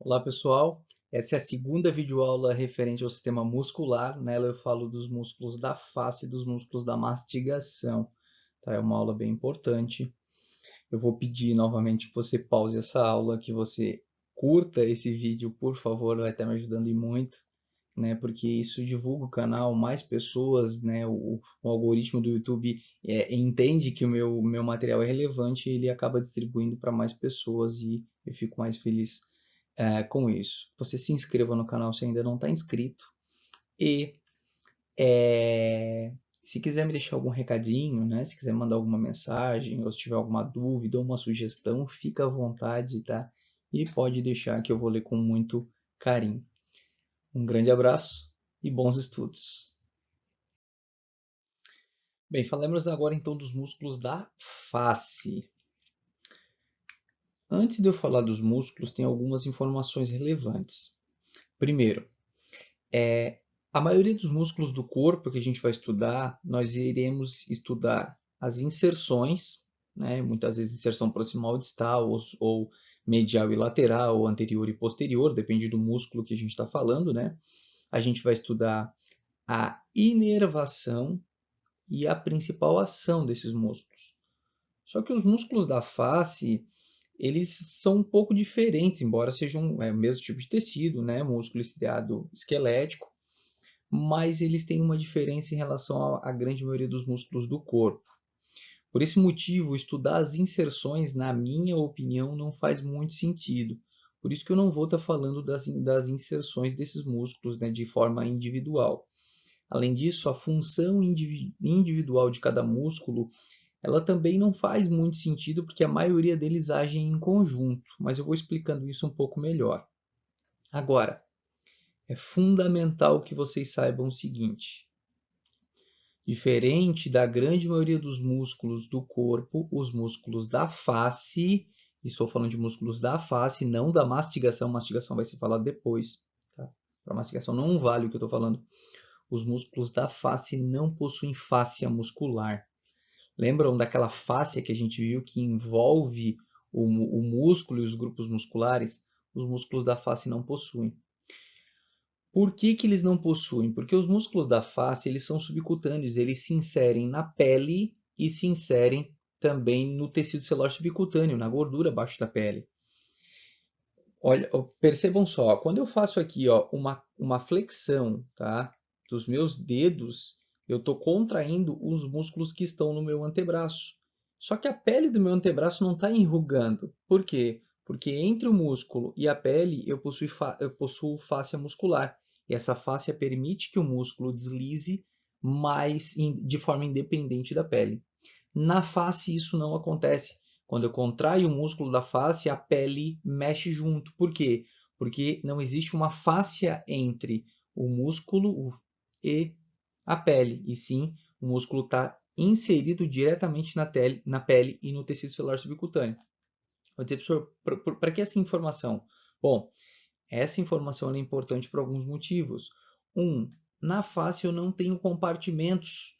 Olá pessoal, essa é a segunda videoaula referente ao sistema muscular. Nela eu falo dos músculos da face e dos músculos da mastigação. Tá? É uma aula bem importante. Eu vou pedir novamente que você pause essa aula, que você curta esse vídeo, por favor, vai estar me ajudando e muito, né? Porque isso divulga o canal, mais pessoas, né? O algoritmo do YouTube entende que o meu material é relevante e ele acaba distribuindo para mais pessoas e eu fico mais feliz com isso. Você se inscreva no canal se ainda não está inscrito e se quiser me deixar algum recadinho, né? Se quiser mandar alguma mensagem ou se tiver alguma dúvida ou uma sugestão, fica à vontade, tá? E pode deixar que eu vou ler com muito carinho. Um grande abraço e bons estudos. Bem, falemos agora então dos músculos da face. Antes de eu falar dos músculos, tem algumas informações relevantes. Primeiro, a maioria dos músculos do corpo que a gente vai estudar, nós iremos estudar as inserções, né? Muitas vezes inserção proximal e distal, ou medial e lateral, ou anterior e posterior, depende do músculo que a gente está falando, né? A gente vai estudar a inervação e a principal ação desses músculos. Só que os músculos da face, eles são um pouco diferentes, embora sejam o mesmo tipo de tecido, né? Músculo estriado esquelético, mas eles têm uma diferença em relação à grande maioria dos músculos do corpo. Por esse motivo, estudar as inserções, na minha opinião, não faz muito sentido. Por isso que eu não vou estar falando das inserções desses músculos, né, de forma individual. Além disso, a função individual de cada músculo, ela também não faz muito sentido, porque a maioria deles agem em conjunto, mas eu vou explicando isso um pouco melhor. Agora, é fundamental que vocês saibam o seguinte: diferente da grande maioria dos músculos do corpo, os músculos da face, estou falando de músculos da face, não da mastigação, mastigação vai ser falado depois, tá? Para mastigação não vale o que eu estou falando. Os músculos da face não possuem fáscia muscular. Lembram daquela fáscia que a gente viu que envolve o músculo e os grupos musculares? Os músculos da face não possuem. Por que que eles não possuem? Porque os músculos da face, eles são subcutâneos, eles se inserem na pele e se inserem também no tecido celular subcutâneo, na gordura abaixo da pele. Olha, percebam só, quando eu faço aqui, ó, uma flexão, tá, dos meus dedos, eu estou contraindo os músculos que estão no meu antebraço. Só que a pele do meu antebraço não está enrugando. Por quê? Porque entre o músculo e a pele eu possuo fáscia muscular. E essa fáscia permite que o músculo deslize mais de forma independente da pele. Na face isso não acontece. Quando eu contraio o músculo da face, a pele mexe junto. Por quê? Porque não existe uma fáscia entre o músculo e a pele, e sim o músculo está inserido diretamente na pele e no tecido celular subcutâneo. Vou dizer, professor, para que essa informação? Bom, essa informação é importante por alguns motivos. Um, na face eu não tenho compartimentos.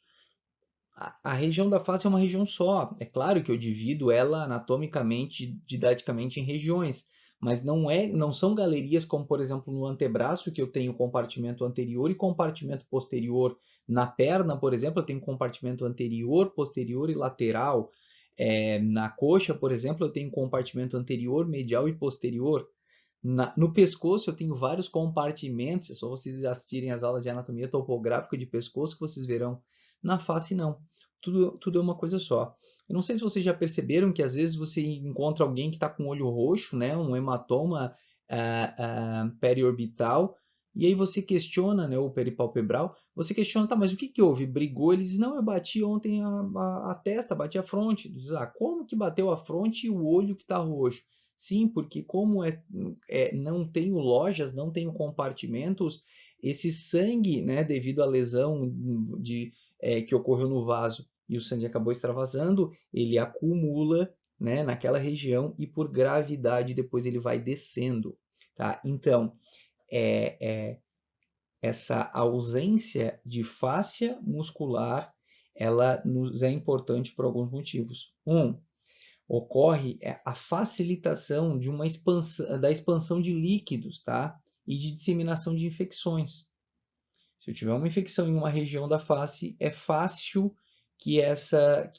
A região da face é uma região só. É claro que eu divido ela anatomicamente, didaticamente em regiões, mas não são galerias como, por exemplo, no antebraço, que eu tenho compartimento anterior e compartimento posterior. Na perna, por exemplo, eu tenho compartimento anterior, posterior e lateral. Na coxa, por exemplo, eu tenho compartimento anterior, medial e posterior. No pescoço eu tenho vários compartimentos, é só vocês assistirem as aulas de anatomia topográfica de pescoço que vocês verão. Na face não, tudo é uma coisa só. Eu não sei se vocês já perceberam que às vezes você encontra alguém que está com o olho roxo, né, um hematoma periorbital, e aí você questiona, né, o peripalpebral, você questiona, tá, mas o que que houve? Brigou? Ele diz, não, eu bati ontem a testa, bati a fronte. Diz, como que bateu a fronte e o olho que está roxo? Sim, porque como não tenho lojas, não tenho compartimentos, esse sangue, né, devido à lesão que ocorreu no vaso e o sangue acabou extravasando, ele acumula, né, naquela região e por gravidade depois ele vai descendo. Tá? Então, essa ausência de fáscia muscular, ela nos é importante por alguns motivos. ocorre a facilitação de uma da expansão de líquidos, tá? E de disseminação de infecções. Se eu tiver uma infecção em uma região da face, é fácil que essa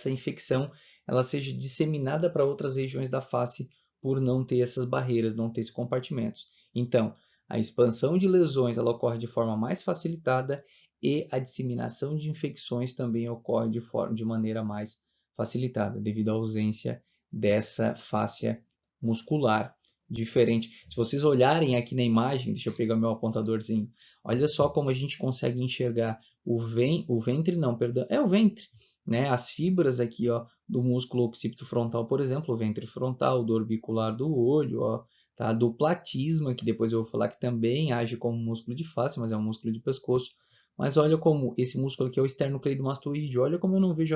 infecção ela seja disseminada para outras regiões da face por não ter essas barreiras, não ter esses compartimentos. Então, a expansão de lesões ela ocorre de forma mais facilitada e a disseminação de infecções também ocorre de maneira mais facilitada, devido à ausência dessa fáscia muscular. Diferente. Se vocês olharem aqui na imagem, deixa eu pegar meu apontadorzinho, olha só como a gente consegue enxergar o ventre, não, perdão, é o ventre, né? As fibras aqui, ó, do músculo occipito frontal, por exemplo, o ventre frontal, do orbicular do olho, ó, tá? Do platisma, que depois eu vou falar que também age como músculo de face, mas é um músculo de pescoço. Mas olha como esse músculo aqui é o esternocleidomastoide, olha como eu não vejo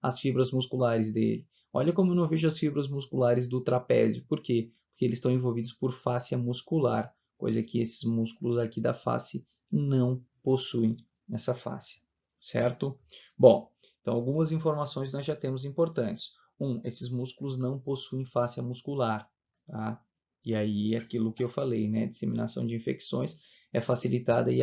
as fibras musculares dele. Olha como eu não vejo as fibras musculares do trapézio. Por quê? Porque eles estão envolvidos por fáscia muscular, coisa que esses músculos aqui da face não possuem nessa fáscia, certo? Bom, então algumas informações nós já temos importantes. Esses músculos não possuem fáscia muscular, tá? E aí aquilo que eu falei, né? Disseminação de infecções é facilitada e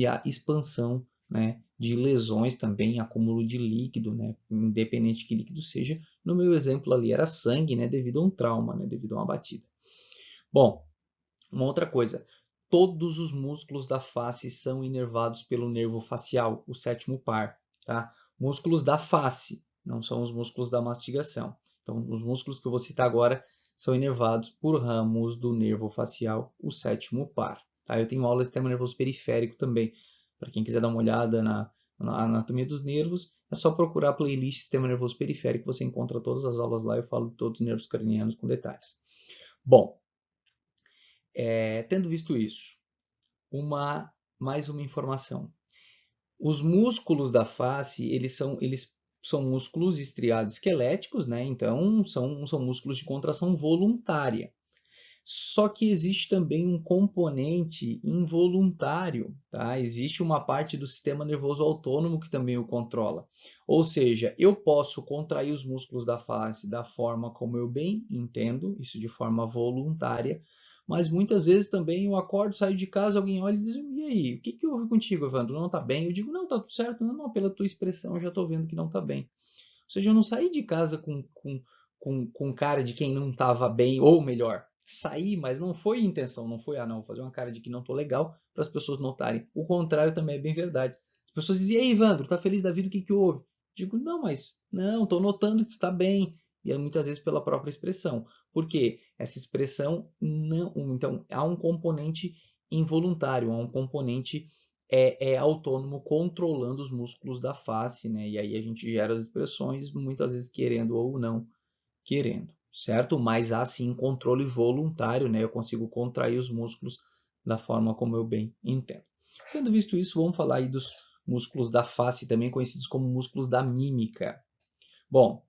a expansão, né, de lesões também, acúmulo de líquido, né, independente que líquido seja. No meu exemplo ali era sangue, né, devido a um trauma, né, devido a uma batida. Bom, uma outra coisa, todos os músculos da face são inervados pelo nervo facial, o sétimo par, tá? Músculos da face, não são os músculos da mastigação. Então, os músculos que eu vou citar agora são inervados por ramos do nervo facial, o sétimo par. Tá? Eu tenho aula de sistema nervoso periférico também. Para quem quiser dar uma olhada na anatomia dos nervos, é só procurar a playlist Sistema Nervoso Periférico, você encontra todas as aulas lá, eu falo de todos os nervos cranianos com detalhes. Bom, tendo visto isso, mais uma informação. Os músculos da face, eles são músculos estriados esqueléticos, né? Então, são músculos de contração voluntária. Só que existe também um componente involuntário, tá? Existe uma parte do sistema nervoso autônomo que também o controla. Ou seja, eu posso contrair os músculos da face da forma como eu bem entendo, isso de forma voluntária, mas muitas vezes também eu acordo, saio de casa, alguém olha e diz: e aí, o que houve contigo, Evandro? Não está bem? Eu digo: não, está tudo certo. Não, não, pela tua expressão eu já estou vendo que não está bem. Ou seja, eu não saí de casa com cara de quem não estava bem, ou melhor, saí, mas não foi intenção, não foi, não, vou fazer uma cara de que não estou legal para as pessoas notarem. O contrário também é bem verdade. As pessoas dizem: e aí, Evandro, tá feliz da vida, o que houve? Digo: não, mas não, estou notando que tu está bem. E é muitas vezes pela própria expressão. Por quê? Essa expressão não. Então, há um componente involuntário, há um componente autônomo controlando os músculos da face, né? E aí a gente gera as expressões, muitas vezes querendo ou não querendo, certo? Mas há sim controle voluntário, né? Eu consigo contrair os músculos da forma como eu bem entendo. Tendo visto isso, vamos falar aí dos músculos da face, também conhecidos como músculos da mímica. Bom,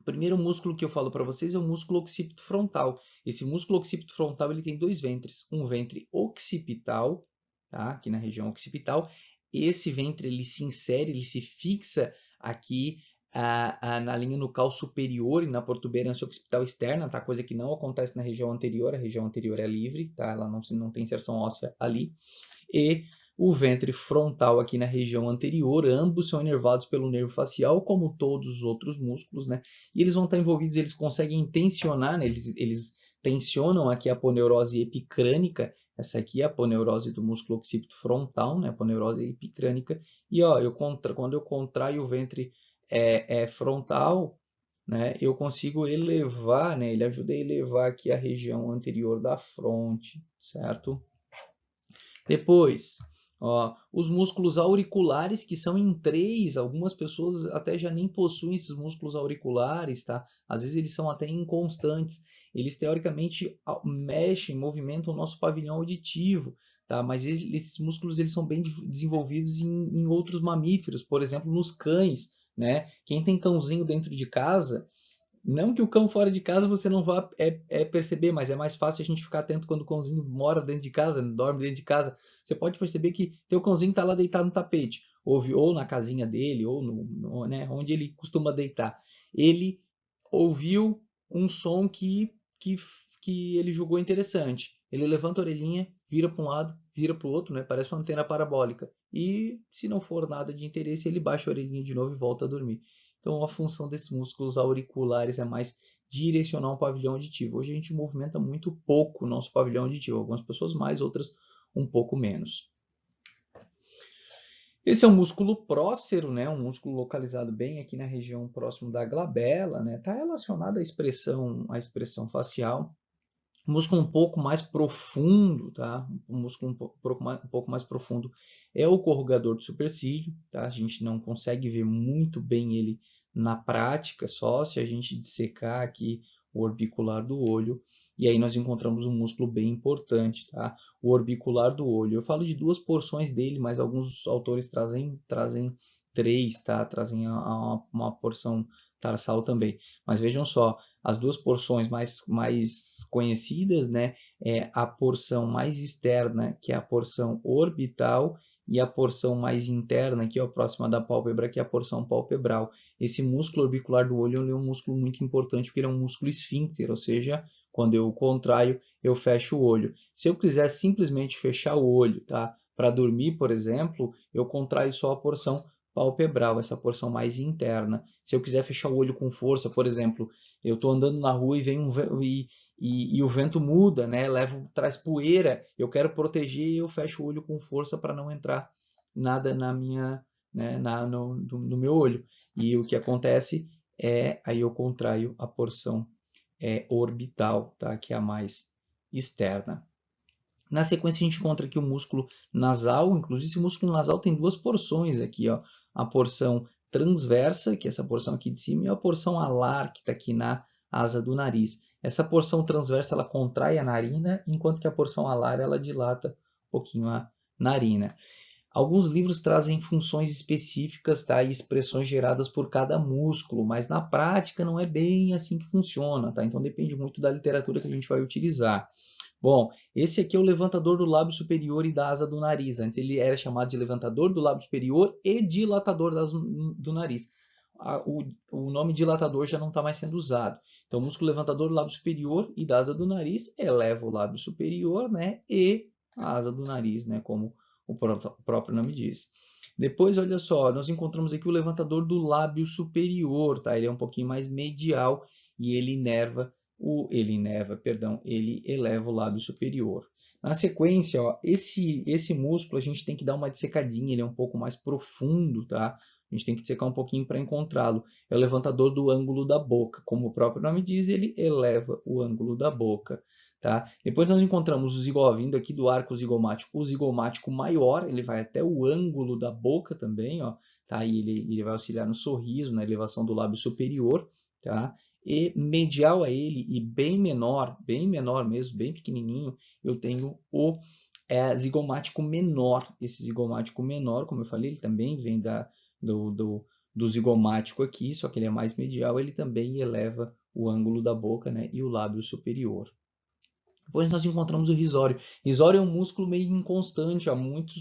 o primeiro músculo que eu falo para vocês é o músculo occipito frontal. Esse músculo occipito frontal ele tem dois ventres, um ventre occipital, tá? Aqui na região occipital. Esse ventre ele se insere, ele se fixa aqui na linha nucal superior e na protuberância occipital externa, tá? Coisa que não acontece na região anterior. A região anterior é livre, tá? Ela não tem inserção óssea ali. E o ventre frontal aqui na região anterior, ambos são inervados pelo nervo facial, como todos os outros músculos, né? E eles vão estar envolvidos, eles conseguem tensionar, né? Eles tensionam aqui a aponeurose epicrânica, essa aqui é a aponeurose do músculo occipito frontal, né? Aponeurose epicrânica. E ó, quando eu contraio o ventre frontal, né? Eu consigo elevar, né? Ele ajuda a elevar aqui a região anterior da fronte, certo? Depois, ó, os músculos auriculares, que são em três, algumas pessoas até já nem possuem esses músculos auriculares, tá? Às vezes eles são até inconstantes. Eles teoricamente mexem, movimentam o nosso pavilhão auditivo, tá? Mas esses músculos eles são bem desenvolvidos em outros mamíferos, por exemplo, nos cães, né? Quem tem cãozinho dentro de casa, não que o cão fora de casa você não vá perceber, mas é mais fácil a gente ficar atento quando o cãozinho mora dentro de casa, dorme dentro de casa. Você pode perceber que teu cãozinho está lá deitado no tapete. ouviu, ou na casinha dele, ou né, onde ele costuma deitar, ele ouviu um som que ele julgou interessante. Ele levanta a orelhinha, vira para um lado, vira para o outro, né? Parece uma antena parabólica. E se não for nada de interesse, ele baixa a orelhinha de novo e volta a dormir. Então a função desses músculos auriculares é mais direcionar um pavilhão auditivo. Hoje a gente movimenta muito pouco o nosso pavilhão auditivo. Algumas pessoas mais, outras um pouco menos. Esse é um músculo prócero, né? Um músculo localizado bem aqui na região próximo da glabela, né? Está relacionado à expressão facial. Um músculo um pouco mais profundo, tá? Um músculo um pouco mais profundo é o corrugador do supercílio, tá? A gente não consegue ver muito bem ele na prática, só se a gente dissecar aqui o orbicular do olho. E aí nós encontramos um músculo bem importante, tá? O orbicular do olho. Eu falo de duas porções dele, mas alguns autores trazem três, tá? Trazem uma porção tarsal também. Mas vejam só, as duas porções mais conhecidas, né, é a porção mais externa, que é a porção orbital, e a porção mais interna, que é a próxima da pálpebra, que é a porção palpebral. Esse músculo orbicular do olho é um músculo muito importante, porque ele é um músculo esfíncter, ou seja, quando eu contraio, eu fecho o olho. Se eu quiser simplesmente fechar o olho, tá, para dormir, por exemplo, eu contraio só a porção palpebral, essa porção mais interna. Se eu quiser fechar o olho com força, por exemplo, eu estou andando na rua e vem e o vento muda, né? Traz poeira. Eu quero proteger e eu fecho o olho com força para não entrar nada na minha, né, no meu olho. E o que acontece é aí eu contraio a porção orbital, tá? Que é a mais externa. Na sequência, a gente encontra aqui o músculo nasal. Inclusive, esse músculo nasal tem duas porções aqui, ó. A porção transversa, que é essa porção aqui de cima, e a porção alar, que está aqui na asa do nariz. Essa porção transversa, ela contrai a narina, enquanto que a porção alar, ela dilata um pouquinho a narina. Alguns livros trazem funções específicas, tá? E expressões geradas por cada músculo, mas na prática não é bem assim que funciona, tá? Então depende muito da literatura que a gente vai utilizar. Bom, esse aqui é o levantador do lábio superior e da asa do nariz. Antes ele era chamado de levantador do lábio superior e dilatador do nariz. O nome dilatador já não está mais sendo usado. Então, o músculo levantador do lábio superior e da asa do nariz eleva o lábio superior, né, e a asa do nariz, né, como o próprio nome diz. Depois, olha só, nós encontramos aqui o levantador do lábio superior, tá? Ele é um pouquinho mais medial e ele ele eleva o lábio superior. Na sequência, ó, esse músculo a gente tem que dar uma dissecadinha, ele é um pouco mais profundo, tá? A gente tem que dissecar um pouquinho para encontrá-lo. É o levantador do ângulo da boca. Como o próprio nome diz, ele eleva o ângulo da boca. Tá? Depois nós encontramos vindo aqui do arco zigomático, o zigomático maior, ele vai até o ângulo da boca também, ó, tá? E ele vai auxiliar no sorriso, na elevação do lábio superior, tá? E medial a ele e bem menor mesmo, bem pequenininho, eu tenho o zigomático menor. Esse zigomático menor, como eu falei, ele também vem do zigomático aqui, só que ele é mais medial, ele também eleva o ângulo da boca, né, e o lábio superior. Depois nós encontramos o risório. Risório é um músculo meio inconstante,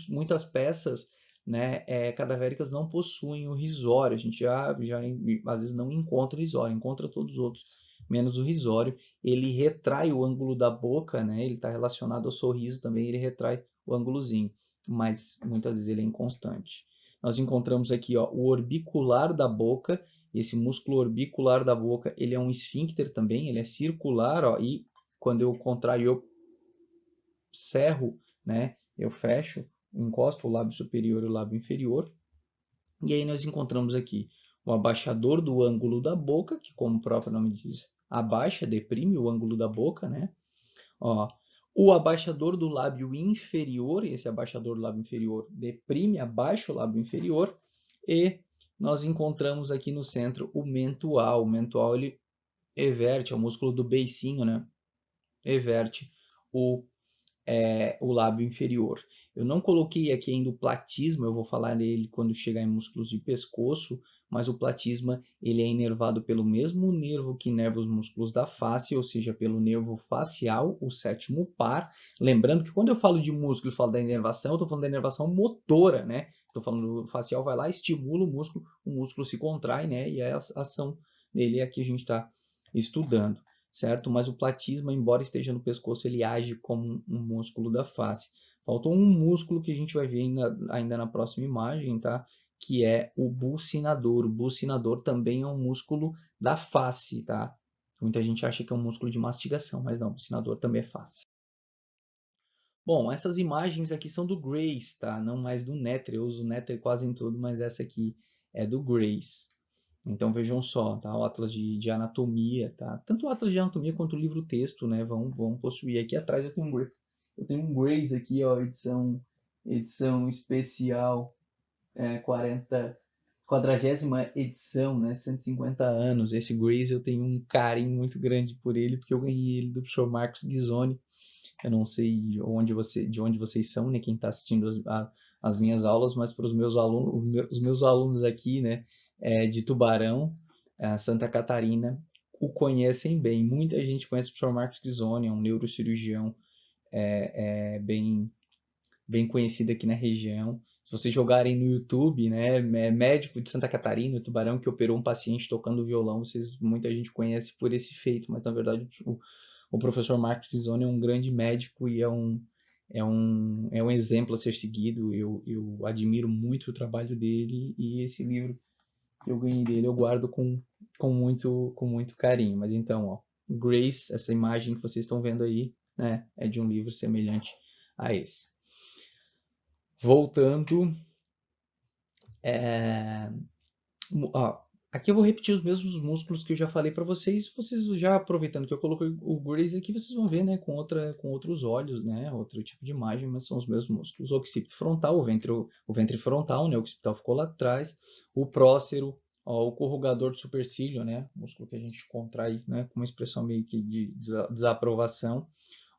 muitas peças, né, cadavéricas não possuem o risório. A gente já às vezes não encontra o risório, encontra todos os outros, menos o risório. Ele retrai o ângulo da boca, né, ele está relacionado ao sorriso também, ele retrai o ângulozinho, mas muitas vezes ele é inconstante. Nós encontramos aqui, ó, o orbicular da boca. Esse músculo orbicular da boca, ele é um esfíncter também, ele é circular, ó, e quando eu contraio, eu cerro, né? Eu fecho, encosto o lábio superior e o lábio inferior. E aí nós encontramos aqui o abaixador do ângulo da boca, que como o próprio nome diz, abaixa, deprime o ângulo da boca, né? Ó, o abaixador do lábio inferior, esse abaixador do lábio inferior deprime, abaixa o lábio inferior. E nós encontramos aqui no centro o mentual. O mentual, ele everte, é o músculo do beicinho, né? Everte o lábio inferior. Eu não coloquei aqui ainda o platisma, eu vou falar dele quando chegar em músculos de pescoço, mas o platisma ele é inervado pelo mesmo nervo que inerva os músculos da face, ou seja, pelo nervo facial, o sétimo par. Lembrando que quando eu falo de músculo e falo da inervação, eu estou falando da inervação motora, né? estou falando facial, vai lá, estimula o músculo se contrai, né? E a ação dele é a que a gente está estudando, certo? Mas o platisma, embora esteja no pescoço, ele age como um músculo da face. Faltou um músculo que a gente vai ver ainda na próxima imagem, tá? Que é o bucinador. O bucinador também é um músculo da face, tá? Muita gente acha que é um músculo de mastigação, mas não, o bucinador também é face. Bom, essas imagens aqui são do Grace, tá? Não mais do Nether. Eu uso o Nether quase em tudo, mas essa aqui é do Grace. Então vejam só, tá? O Atlas de Anatomia, tá? Tanto o Atlas de Anatomia quanto o livro-texto, né? Vão possuir. Aqui atrás eu tenho um Grace aqui, ó, edição especial, 40ª edição, né? 150 anos. Esse Grace eu tenho um carinho muito grande por ele, porque eu ganhei ele do professor Marcos Ghisoni. Eu não sei de onde vocês são, né? Quem está assistindo as minhas aulas, mas para os meus alunos aqui, né? De Tubarão, Santa Catarina, o conhecem bem. Muita gente conhece o professor Marcos Ghisoni, é um neurocirurgião bem, bem conhecido aqui na região. Se vocês jogarem no YouTube, né, médico de Santa Catarina, Tubarão, que operou um paciente tocando violão, muita gente conhece por esse feito, mas na verdade o professor Marcos Ghisoni é um grande médico e é um exemplo a ser seguido. Eu admiro muito o trabalho dele e esse livro que eu ganhei dele eu guardo com muito carinho. Mas então, ó, Grace, essa imagem que vocês estão vendo aí, né, é de um livro semelhante a esse. Voltando, ó, aqui eu vou repetir os mesmos músculos que eu já falei para vocês. Vocês já aproveitando que eu coloquei o Grace aqui, vocês vão ver, né, com outros olhos, né, outro tipo de imagem, mas são os mesmos músculos. O occipito frontal, o ventre frontal, né, o occipital ficou lá atrás, o prócero, ó, o corrugador de supercílio, né, músculo que a gente contrai, né, com uma expressão meio que de desaprovação,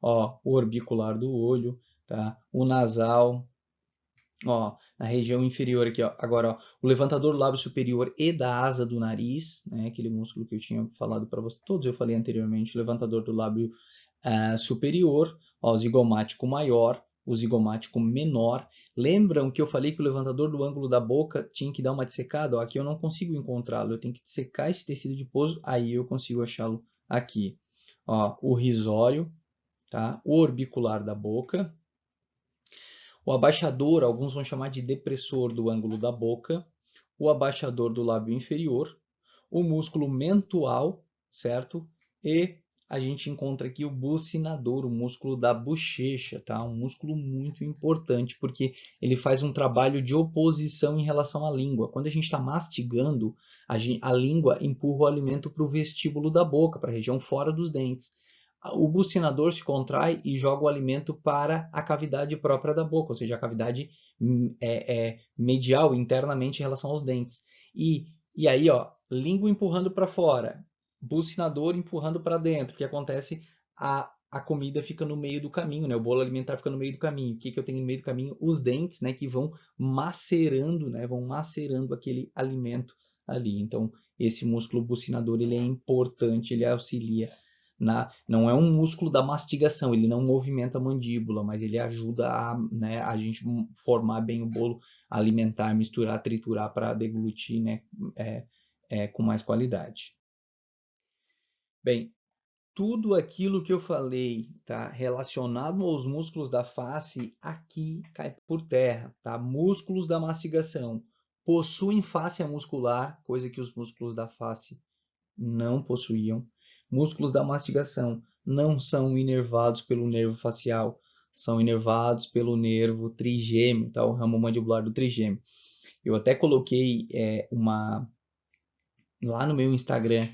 ó, o orbicular do olho, tá, o nasal. Ó, na região inferior aqui, ó. Agora, ó, o levantador do lábio superior e da asa do nariz, né? Aquele músculo que eu tinha falado para vocês, todos eu falei anteriormente, o levantador do lábio superior, ó, o zigomático maior, o zigomático menor. Lembram que eu falei que o levantador do ângulo da boca tinha que dar uma dissecada? Ó, aqui eu não consigo encontrá-lo, eu tenho que dissecar esse tecido adiposo, aí eu consigo achá-lo aqui. Ó, o risório, tá? O orbicular da boca. O abaixador, alguns vão chamar de depressor do ângulo da boca, o abaixador do lábio inferior, o músculo mentual, certo? E a gente encontra aqui o bucinador, o músculo da bochecha, tá? Um músculo muito importante, porque ele faz um trabalho de oposição em relação à língua. Quando a gente está mastigando, a língua empurra o alimento para o vestíbulo da boca, para a região fora dos dentes. O bucinador se contrai e joga o alimento para a cavidade própria da boca, ou seja, a cavidade medial internamente em relação aos dentes. E aí, ó, língua empurrando para fora, bucinador empurrando para dentro. O que acontece? A comida fica no meio do caminho, né? O bolo alimentar fica no meio do caminho. O que eu tenho no meio do caminho? Os dentes, né? Que vão macerando, né? Vão macerando aquele alimento ali. Então, esse músculo bucinador, ele é importante, ele auxilia não é um músculo da mastigação, ele não movimenta a mandíbula, mas ele ajuda né, a gente formar bem o bolo alimentar, misturar, triturar para deglutir, né, com mais qualidade. Bem, tudo aquilo que eu falei, tá, relacionado aos músculos da face, aqui cai por terra, tá? Músculos da mastigação possuem face muscular, coisa que os músculos da face não possuíam. Músculos da mastigação não são inervados pelo nervo facial, são inervados pelo nervo trigêmeo, tá? O ramo mandibular do trigêmeo. Eu até coloquei lá no meu Instagram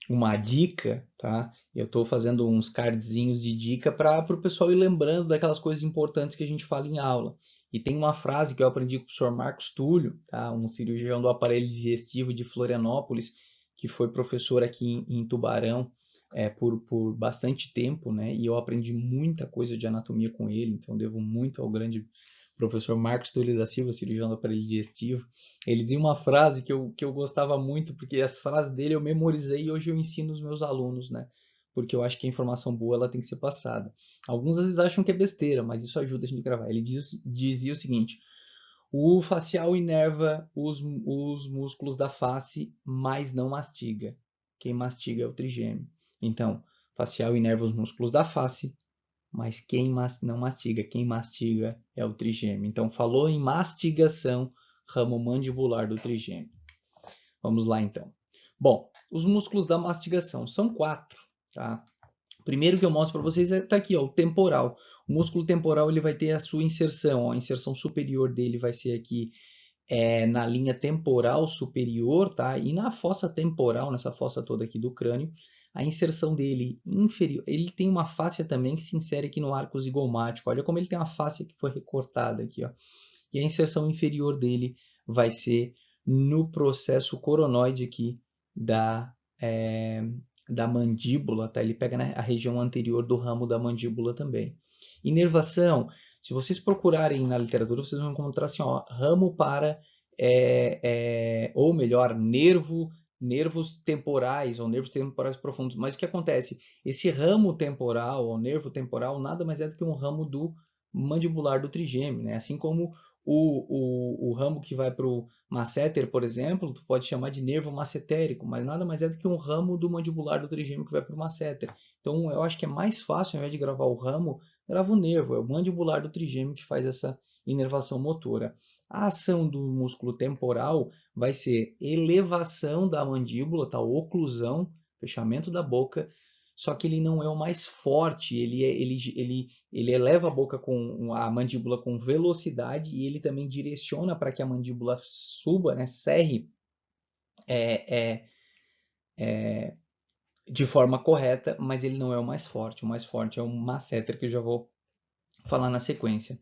uma dica, tá? Eu estou fazendo uns cardzinhos de dica para o pessoal ir lembrando daquelas coisas importantes que a gente fala em aula. E tem uma frase que eu aprendi com o professor Marcos Túlio, tá? Um cirurgião do aparelho digestivo de Florianópolis, que foi professor aqui em Tubarão por bastante tempo, né? E eu aprendi muita coisa de anatomia com ele, então devo muito ao grande professor Marcos Túlio da Silva, cirurgião do aparelho digestivo. Ele dizia uma frase que eu gostava muito, porque as frases dele eu memorizei e hoje eu ensino os meus alunos, né? porque eu acho que a informação boa ela tem que ser passada. Alguns às vezes acham que é besteira, mas isso ajuda a gente a gravar. Ele dizia o seguinte: o facial inerva os músculos da face, mas não mastiga. Quem mastiga é o trigêmeo. Então, facial inerva os músculos da face, mas quem não mastiga, quem mastiga é o trigêmeo. Então, falou em mastigação, ramo mandibular do trigêmeo. Vamos lá, então. Bom, os músculos da mastigação são 4, tá? O primeiro que eu mostro para vocês está aqui, ó, o temporal. O músculo temporal ele vai ter a sua inserção, ó, a inserção superior dele vai ser aqui na linha temporal superior, tá? E na fossa temporal, nessa fossa toda aqui do crânio, a inserção dele inferior, ele tem uma fáscia também que se insere aqui no arco zigomático. Olha como ele tem uma fáscia que foi recortada aqui, ó. E a inserção inferior dele vai ser no processo coronoide aqui da mandíbula, tá? Ele pega a região anterior do ramo da mandíbula também. Inervação, se vocês procurarem na literatura, vocês vão encontrar assim, ó, ramo para, ou melhor, nervos temporais ou nervos temporais profundos. Mas o que acontece? Esse ramo temporal ou nervo temporal nada mais é do que um ramo do mandibular do trigêmeo, né? Assim como o ramo que vai para o masseter, por exemplo, tu pode chamar de nervo massetérico, mas nada mais é do que um ramo do mandibular do trigêmeo que vai para o masseter. Então, eu acho que é mais fácil, ao invés de gravar o ramo, grava o nervo, é o mandibular do trigêmeo que faz essa inervação motora. A ação do músculo temporal vai ser elevação da mandíbula, tá? Oclusão, fechamento da boca, só que ele não é o mais forte, ele eleva a boca com a mandíbula com velocidade e ele também direciona para que a mandíbula suba, né, serre de forma correta, mas ele não é o mais forte. O mais forte é o masseter, que eu já vou falar na sequência.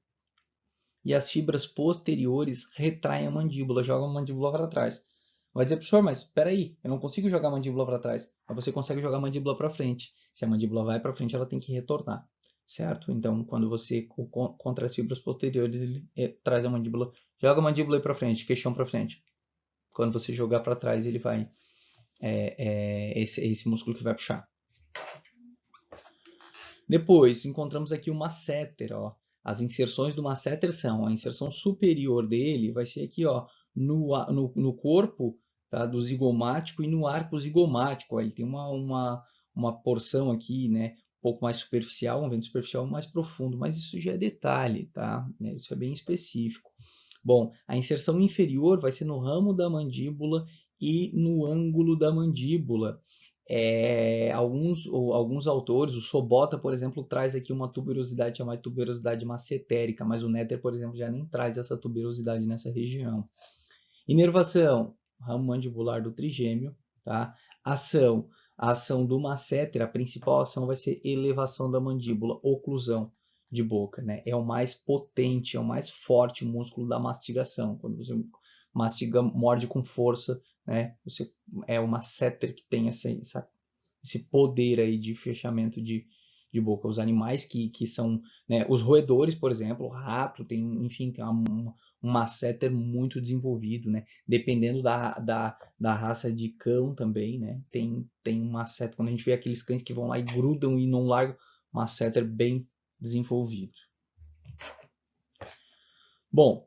E as fibras posteriores retraem a mandíbula, jogam a mandíbula para trás. Vai dizer, professor, mas espera aí, eu não consigo jogar a mandíbula para trás. Mas você consegue jogar a mandíbula para frente. Se a mandíbula vai para frente, ela tem que retornar, certo? Então, quando você contra as fibras posteriores, ele traz a mandíbula, joga a mandíbula para frente, queixão para frente. Quando você jogar para trás, ele vai esse músculo que vai puxar. Depois, encontramos aqui o masseter, ó. As inserções do masseter são, a inserção superior dele vai ser aqui, ó, no corpo, tá, do zigomático e no arco zigomático. Ó, ele tem uma porção aqui, né, um pouco mais superficial, um vento superficial mais profundo, mas isso já é detalhe, tá? Isso é bem específico. Bom, a inserção inferior vai ser no ramo da mandíbula e no ângulo da mandíbula. Alguns autores, o Sobota, por exemplo, traz aqui uma tuberosidade chamada tuberosidade massetérica, mas o Netter, por exemplo, já nem traz essa tuberosidade nessa região. Inervação, ramo mandibular do trigêmeo, tá? A ação do masseter, a principal ação vai ser elevação da mandíbula, oclusão de boca, né? É o mais potente, é o mais forte músculo da mastigação. Quando você mastiga, morde com força, né? É o masseter que tem esse poder aí de fechamento de boca. Os animais que são, né, os roedores, por exemplo, o rato tem, enfim, tem um masseter muito desenvolvido, né? Dependendo da raça de cão também, né? Tem um masseter, quando a gente vê aqueles cães que vão lá e grudam e não largam, masseter bem desenvolvido. Bom,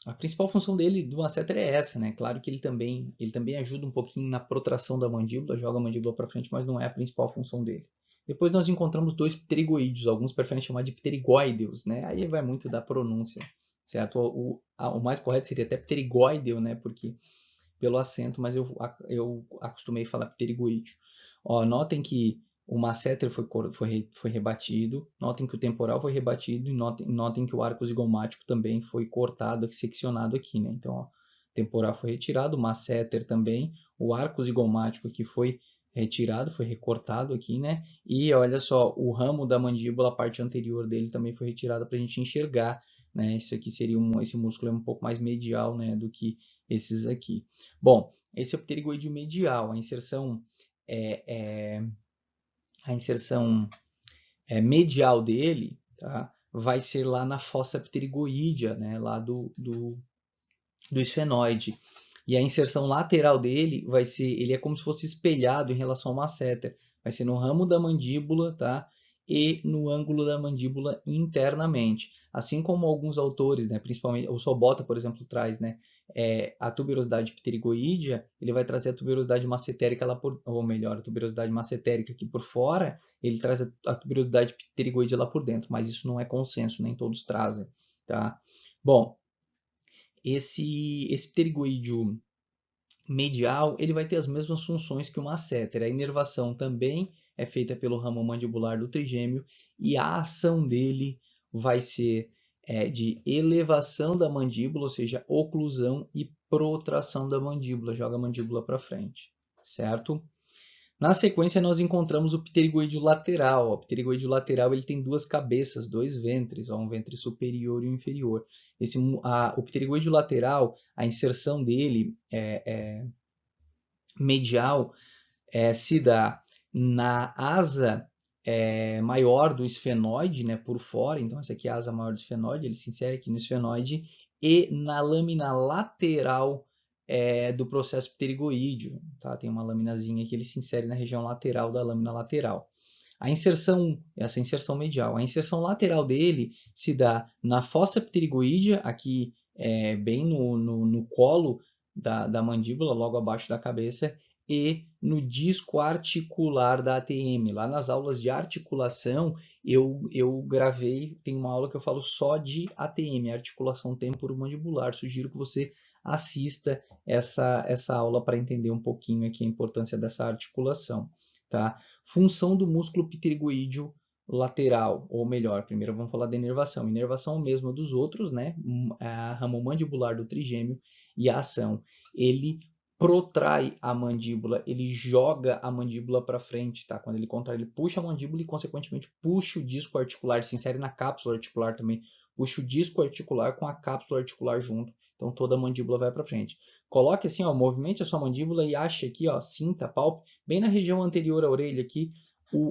a principal função dele, do masseter, é essa, né? Claro que ele também ajuda um pouquinho na protração da mandíbula, joga a mandíbula para frente, mas não é a principal função dele. Depois nós encontramos dois pterigoídeos, alguns preferem chamar de pterigoideus, né? Aí vai muito da pronúncia, certo? O mais correto seria até pterigoideo, né? Porque pelo acento, mas eu acostumei a falar pterigoídeo. Ó, notem que o masseter foi rebatido, notem que o temporal foi rebatido e notem que o arco zigomático também foi cortado, seccionado aqui, né? Então, ó, o temporal foi retirado, o masseter também, o arco zigomático aqui foi retirado, foi recortado aqui, né? E olha só, o ramo da mandíbula, a parte anterior dele também foi retirada para a gente enxergar, né? Isso aqui seria esse músculo é um pouco mais medial, né, do que esses aqui. Bom, esse é o pterigoide medial, a inserção medial dele, tá, vai ser lá na fossa pterigoídea, né, lá do esfenoide. E a inserção lateral dele vai ser, ele é como se fosse espelhado em relação ao masseter, vai ser no ramo da mandíbula, tá? E no ângulo da mandíbula internamente. Assim como alguns autores, né, principalmente o Sobota, por exemplo, traz, né, a tuberosidade pterigoídea, ele vai trazer a tuberosidade massetérica lá por, ou melhor, a tuberosidade massetérica aqui por fora, ele traz a tuberosidade pterigoídea lá por dentro, mas isso não é consenso, nem todos trazem, tá? Bom, esse pterigoídeo medial, ele vai ter as mesmas funções que o masseter. A inervação também é feita pelo ramo mandibular do trigêmeo e a ação dele vai ser de elevação da mandíbula, ou seja, oclusão e protração da mandíbula, joga a mandíbula para frente, certo? Na sequência, nós encontramos o pterigoídeo lateral. O pterigoídeo lateral ele tem duas cabeças, dois ventres, um ventre superior e um inferior. O pterigoídeo lateral, a inserção dele medial se dá na asa maior do esfenoide, né, por fora. Então, essa aqui é a asa maior do esfenoide, ele se insere aqui no esfenoide, e na lâmina lateral do processo pterigoídeo. Tá? Tem uma laminazinha que ele se insere na região lateral da lâmina lateral. Essa inserção medial, a inserção lateral dele se dá na fossa pterigoídea, aqui bem no colo da mandíbula, logo abaixo da cabeça, e no disco articular da ATM. Lá nas aulas de articulação, eu gravei, tem uma aula que eu falo só de ATM, articulação temporomandibular. Sugiro que você assista essa aula para entender um pouquinho aqui a importância dessa articulação. Tá? Função do músculo pterigoídeo lateral, ou melhor, primeiro vamos falar da inervação. Inervação é a mesma dos outros, né? A ramo mandibular do trigêmeo, e a ação. Ele protrai a mandíbula, ele joga a mandíbula para frente, tá? Quando ele contrai, ele puxa a mandíbula e, consequentemente, puxa o disco articular, se insere na cápsula articular também, puxa o disco articular com a cápsula articular junto, então toda a mandíbula vai para frente. Coloque assim, ó, movimente a sua mandíbula e ache aqui, ó, sinta, palpe, bem na região anterior à orelha aqui,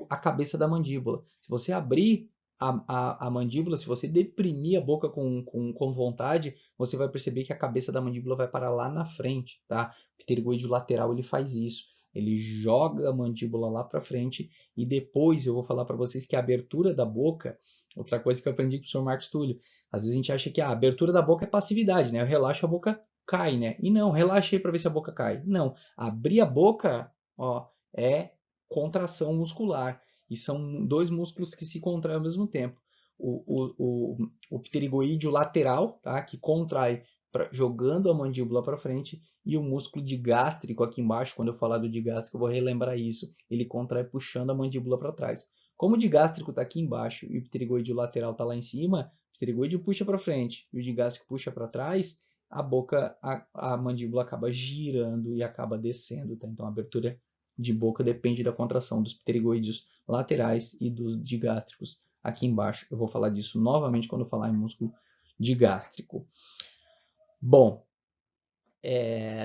a cabeça da mandíbula. Se você abrir a mandíbula, se você deprimir a boca com vontade, você vai perceber que a cabeça da mandíbula vai parar lá na frente, tá? O pterigoídeo lateral ele faz isso. Ele joga a mandíbula lá para frente e depois eu vou falar para vocês que a abertura da boca, outra coisa que eu aprendi com o Sr. Marcos Túlio, às vezes a gente acha que a abertura da boca é passividade, né? Eu relaxo, a boca cai, né? E não, relaxa aí para ver se a boca cai. Não, abrir a boca, ó, é contração muscular. E são dois músculos que se contraem ao mesmo tempo. O pterigoídeo lateral, tá? Que contrai jogando a mandíbula para frente, e o músculo digástrico aqui embaixo, quando eu falar do digástrico, eu vou relembrar isso. Ele contrai puxando a mandíbula para trás. Como o digástrico está aqui embaixo e o pterigoídeo lateral está lá em cima, o pterigoídeo puxa para frente e o digástrico puxa para trás, a boca, a mandíbula acaba girando e acaba descendo, tá? Então a abertura de boca depende da contração dos pterigoídeos laterais e dos digástricos aqui embaixo. Eu vou falar disso novamente quando eu falar em músculo digástrico. Bom,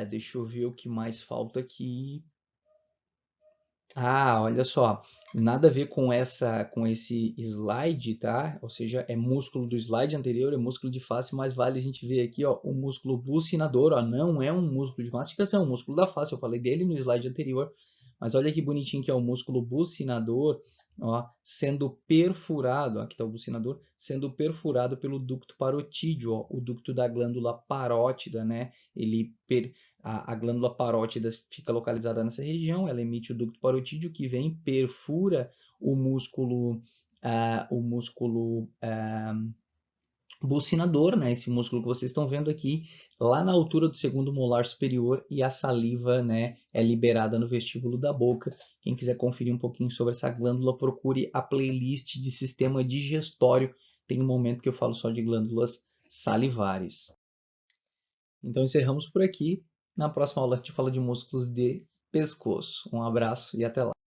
deixa eu ver o que mais falta aqui. Ah, olha só, nada a ver com esse slide, tá? Ou seja, é músculo do slide anterior, é músculo de face, mas vale a gente ver aqui, ó, o músculo bucinador, ó, não é um músculo de mastigação, é um músculo da face, eu falei dele no slide anterior, mas olha que bonitinho que é o músculo bucinador, ó, sendo perfurado, aqui está o bucinador, sendo perfurado pelo ducto parotídeo, ó, o ducto da glândula parótida, né? A glândula parótida fica localizada nessa região, ela emite o ducto parotídeo que vem, perfura o músculo bucinador, né? Esse músculo que vocês estão vendo aqui, lá na altura do segundo molar superior, e a saliva, né, é liberada no vestíbulo da boca. Quem quiser conferir um pouquinho sobre essa glândula, procure a playlist de sistema digestório. Tem um momento que eu falo só de glândulas salivares. Então encerramos por aqui. Na próxima aula a gente fala de músculos de pescoço. Um abraço e até lá.